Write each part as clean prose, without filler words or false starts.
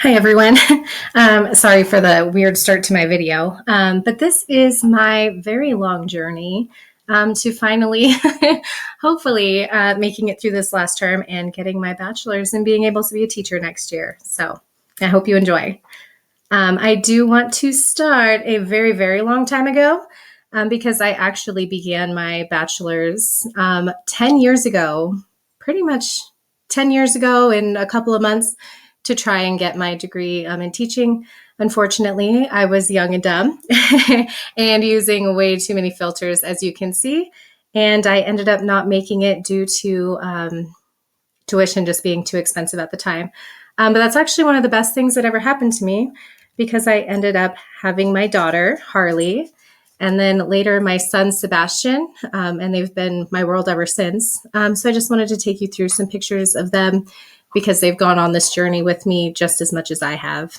Hi, everyone. Sorry for the weird start to my video, but this is my very long journey to finally, hopefully, making it through this last term and getting my bachelor's and being able to be a teacher next year. So I hope you enjoy. I do want to start a very, very long time ago because I actually began my bachelor's 10 years ago, pretty much 10 years ago in a couple of months to try and get my degree in teaching. Unfortunately, I was young and dumb and using way too many filters, as you can see. And I ended up not making it due to tuition just being too expensive at the time. But that's actually one of the best things that ever happened to me because I ended up having my daughter, Harley, and then later my son, Sebastian, and they've been my world ever since. So I just wanted to take you through some pictures of them because they've gone on this journey with me just as much as I have.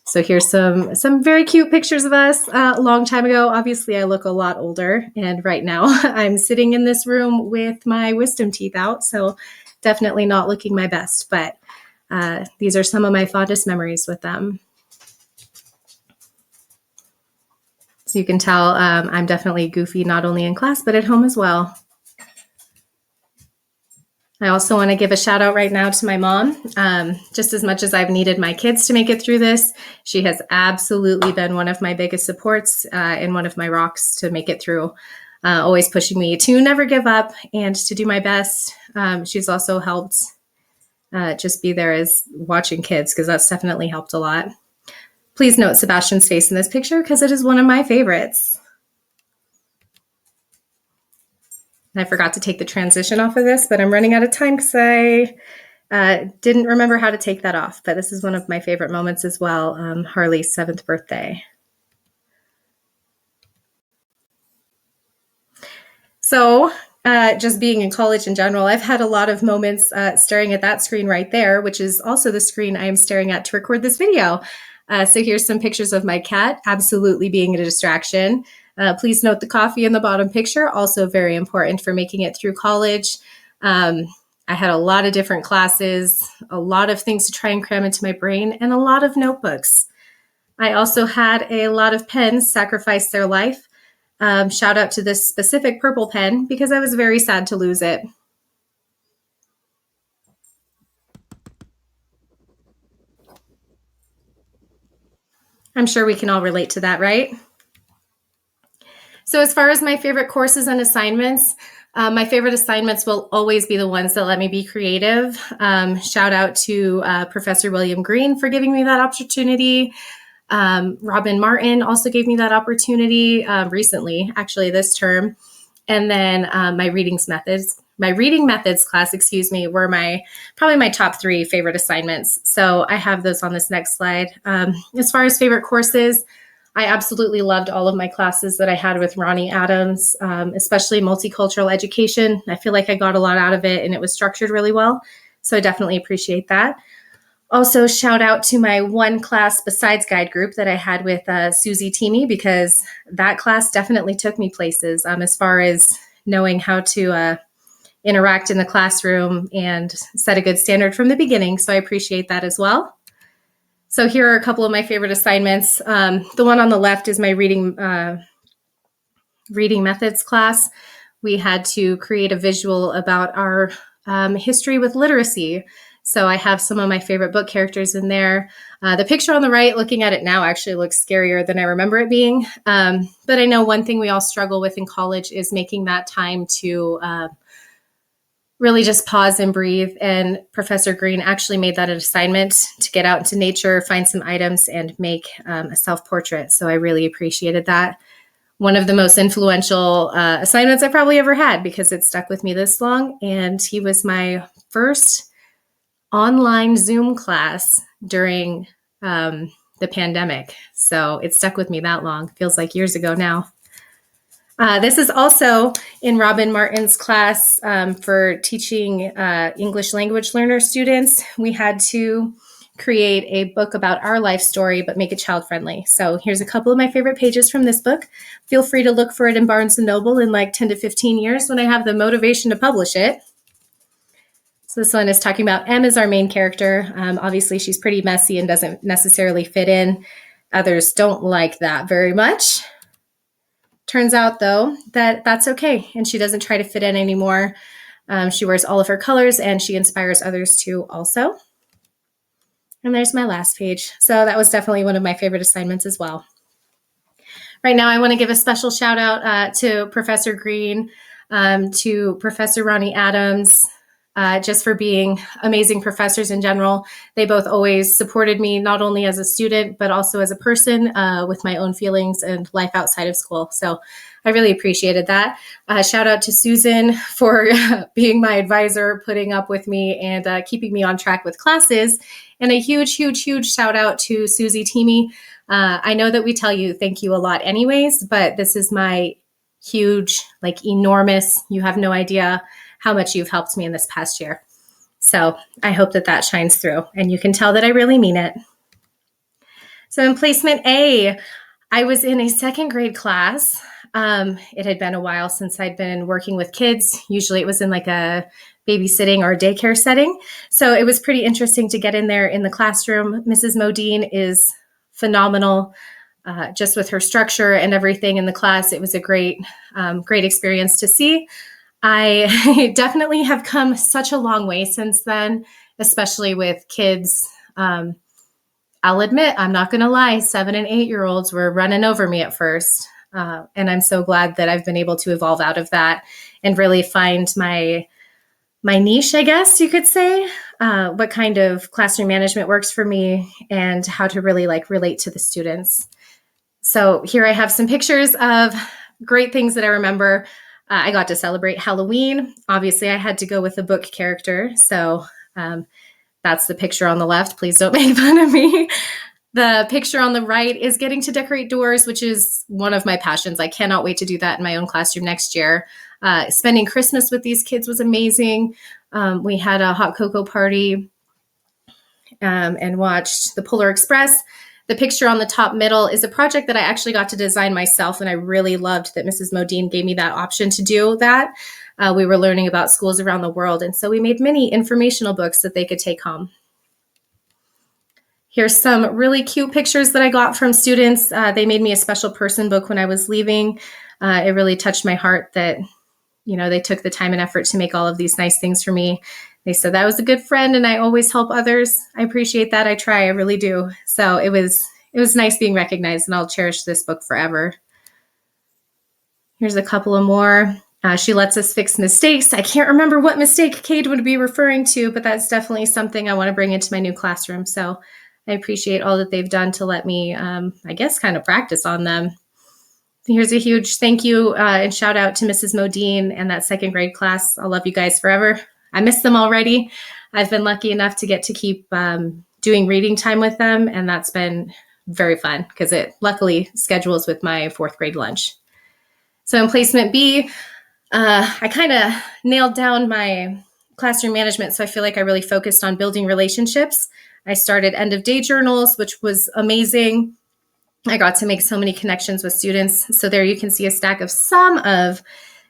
So here's some very cute pictures of us a long time ago. Obviously, I look a lot older, and right now I'm sitting in this room with my wisdom teeth out, so definitely not looking my best, but these are some of my fondest memories with them. So you can tell I'm definitely goofy, not only in class, but at home as well. I also want to give a shout out right now to my mom. Just as much as I've needed my kids to make it through this, she has absolutely been one of my biggest supports and one of my rocks to make it through, always pushing me to never give up and to do my best. She's also helped just be there as watching kids because that's definitely helped a lot. Please note Sebastian's face in this picture because it is one of my favorites. I forgot to take the transition off of this, but I'm running out of time because I didn't remember how to take that off. But this is one of my favorite moments as well, Harley's 7th birthday. So just being in college in general, I've had a lot of moments staring at that screen right there, which is also the screen I am staring at to record this video. So here's some pictures of my cat absolutely being a distraction. Please note the coffee in the bottom picture, also very important for making it through college. I had a lot of different classes, a lot of things to try and cram into my brain, and a lot of notebooks. I also had a lot of pens sacrifice their life. Shout out to this specific purple pen because I was very sad to lose it. I'm sure we can all relate to that, right? So as far as my favorite courses and assignments, my favorite assignments will always be the ones that let me be creative. Shout out to Professor William Green for giving me that opportunity. Robin Martin also gave me that opportunity recently, actually this term. And then my reading methods class, were probably my top 3 favorite assignments. So I have those on this next slide. As far as favorite courses, I absolutely loved all of my classes that I had with Ronnie Adams, especially multicultural education. I feel like I got a lot out of it and it was structured really well. So I definitely appreciate that. Also, shout out to my one class besides guide group that I had with Susie Teamy because that class definitely took me places as far as knowing how to interact in the classroom and set a good standard from the beginning. So I appreciate that as well. So here are a couple of my favorite assignments. The one on the left is my reading methods class. We had to create a visual about our history with literacy. So I have some of my favorite book characters in there. The picture on the right, looking at it now, actually looks scarier than I remember it being. But I know one thing we all struggle with in college is making that time to really just pause and breathe. And Professor Green actually made that an assignment to get out into nature, find some items, and make a self-portrait. So I really appreciated that. One of the most influential assignments I probably ever had because it stuck with me this long. And he was my first online Zoom class during the pandemic. So it stuck with me that long. Feels like years ago now. This is also in Robin Martin's class for teaching English language learner students. We had to create a book about our life story, but make it child-friendly. So here's a couple of my favorite pages from this book. Feel free to look for it in Barnes & Noble in like 10 to 15 years when I have the motivation to publish it. So this one is talking about M as our main character. Obviously, she's pretty messy and doesn't necessarily fit in. Others don't like that very much. Turns out, though, that that's okay, and she doesn't try to fit in anymore. She wears all of her colors, and she inspires others too also. And there's my last page. So that was definitely one of my favorite assignments as well. Right now, I want to give a special shout out to Professor Green, to Professor Ronnie Adams, just for being amazing professors in general. They both always supported me, not only as a student, but also as a person with my own feelings and life outside of school. So I really appreciated that. Shout out to Susan for being my advisor, putting up with me and keeping me on track with classes. And a huge, huge, huge shout out to Susie Teamy. I know that we tell you thank you a lot anyways, but this is my huge, like enormous, you have no idea how much you've helped me in this past year. So I hope that that shines through and you can tell that I really mean it. So in placement A, I was in a second grade class. It had been a while since I'd been working with kids. Usually it was in like a babysitting or daycare setting. So it was pretty interesting to get in there in the classroom. Mrs. Modine is phenomenal, just with her structure and everything in the class. It was a great experience to see. I definitely have come such a long way since then, especially with kids. I'll admit, I'm not going to lie, 7 and 8 year olds were running over me at first. And I'm so glad that I've been able to evolve out of that and really find my niche, I guess you could say, what kind of classroom management works for me and how to really like relate to the students. So here I have some pictures of great things that I remember. I got to celebrate Halloween. Obviously, I had to go with a book character. So that's the picture on the left. Please don't make fun of me. The picture on the right is getting to decorate doors, which is one of my passions. I cannot wait to do that in my own classroom next year. Spending Christmas with these kids was amazing. We had a hot cocoa party and watched the Polar Express. The picture on the top middle is a project that I actually got to design myself, and I really loved that Mrs. Modine gave me that option to do that. We were learning about schools around the world, and so we made many informational books that they could take home. Here's some really cute pictures that I got from students. They made me a special person book when I was leaving. It really touched my heart that, you know, they took the time and effort to make all of these nice things for me. They said that I was a good friend and I always help others. I appreciate that. I try, I really do. So it was nice being recognized, and I'll cherish this book forever. Here's a couple of more. She lets us fix mistakes. I can't remember what mistake Cade would be referring to, but that's definitely something I want to bring into my new classroom. So I appreciate all that they've done to let me, I guess, kind of practice on them. Here's a huge thank you and shout out to Mrs. Modine and that second grade class. I'll love you guys forever. I miss them already. I've been lucky enough to get to keep doing reading time with them, and that's been very fun because it luckily schedules with my fourth grade lunch. So in placement B, I kind of nailed down my classroom management, so I feel like I really focused on building relationships. I started end of day journals, which was amazing. I got to make so many connections with students. So there you can see a stack of some of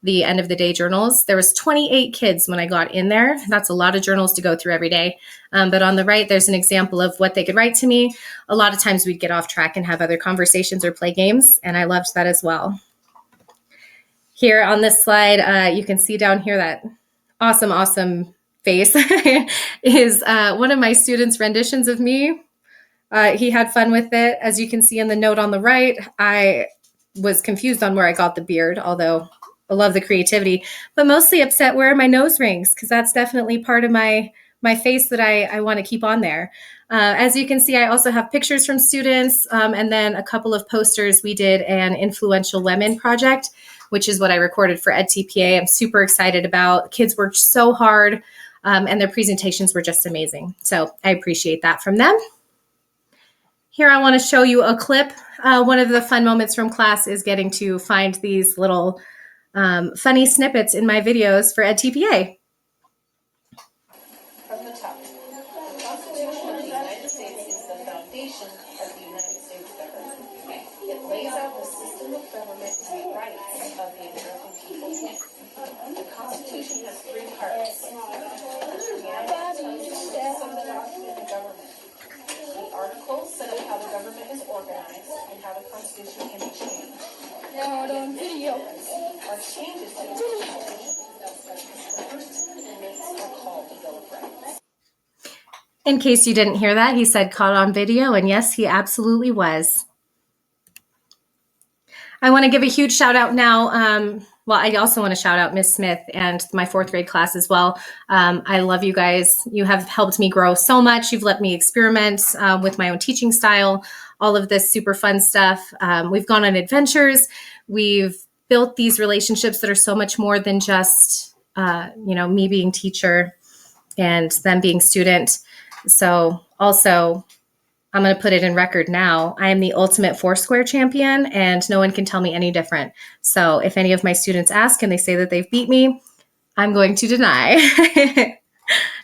the end of the day journals. There was 28 kids when I got in there. That's a lot of journals to go through every day. But on the right, there's an example of what they could write to me. A lot of times we'd get off track and have other conversations or play games, and I loved that as well. Here on this slide, you can see down here that awesome face is one of my students' renditions of me. He had fun with it. As you can see in the note on the right, I was confused on where I got the beard, although I love the creativity, but mostly upset where are my nose rings, because that's definitely part of my face that I want to keep on there. As you can see, I also have pictures from students and then a couple of posters. We did an influential women project, which is what I recorded for EdTPA. I'm super excited about. Kids worked so hard and their presentations were just amazing. So I appreciate that from them. Here I want to show you a clip. One of the fun moments from class is getting to find these little funny snippets in my videos for EdTPA. From the top, the Constitution of the United States is the foundation of the United States government. It lays out the system of government and rights of the American people. The Constitution has 3 parts. The and how the Constitution can be changed. Now on video. Our changes to the First Amendments are called the Bill of Rights. In case you didn't hear that, he said caught on video, and yes, he absolutely was. I want to give a huge shout out now. I also want to shout out Miss Smith and my fourth grade class as well. I love you guys. You have helped me grow so much. You've let me experiment with my own teaching style, all of this super fun stuff. We've gone on adventures. We've built these relationships that are so much more than just, me being teacher and them being student. So also, I'm going to put it in record now. I am the ultimate Foursquare champion, and no one can tell me any different. So if any of my students ask and they say that they've beat me, I'm going to deny.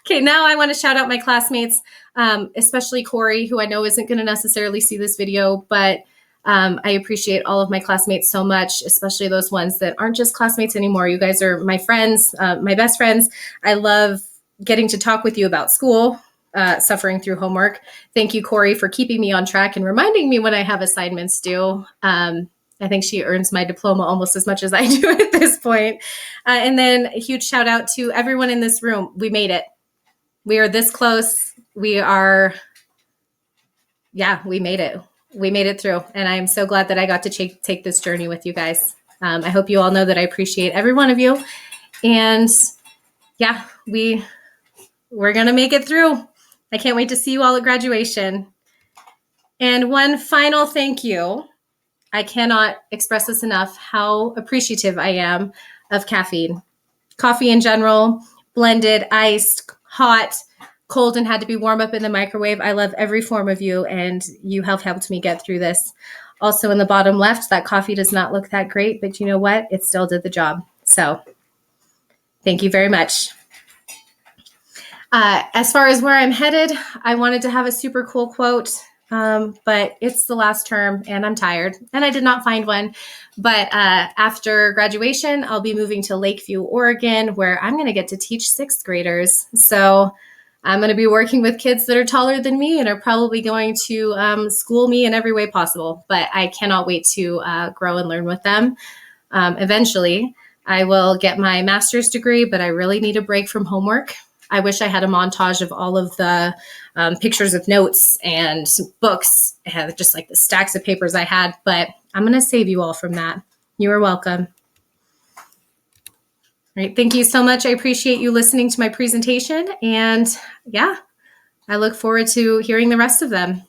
Okay, now I want to shout out my classmates, especially Corey, who I know isn't going to necessarily see this video, but I appreciate all of my classmates so much, especially those ones that aren't just classmates anymore. You guys are my friends, my best friends. I love getting to talk with you about school. Suffering through homework. Thank you, Corey, for keeping me on track and reminding me when I have assignments due. I think she earns my diploma almost as much as I do at this point. And then a huge shout out to everyone in this room. We made it. We are this close. We made it. We made it through. And I'm so glad that I got to take this journey with you guys. I hope you all know that I appreciate every one of you. And yeah, we're going to make it through. I can't wait to see you all at graduation. And one final thank you. I cannot express this enough, how appreciative I am of caffeine. Coffee in general, blended, iced, hot, cold, and had to be warm up in the microwave. I love every form of you, and you have helped me get through this. Also in the bottom left, that coffee does not look that great, but you know what? It still did the job. So thank you very much. As far as where I'm headed, I wanted to have a super cool quote, but it's the last term and I'm tired and I did not find one. But after graduation, I'll be moving to Lakeview, Oregon, where I'm going to get to teach sixth graders. So I'm going to be working with kids that are taller than me and are probably going to school me in every way possible. But I cannot wait to grow and learn with them. Eventually, I will get my master's degree, but I really need a break from homework. I wish I had a montage of all of the pictures of notes and books, and just like the stacks of papers I had, but I'm going to save you all from that. You are welcome. All right. Thank you so much. I appreciate you listening to my presentation. And yeah, I look forward to hearing the rest of them.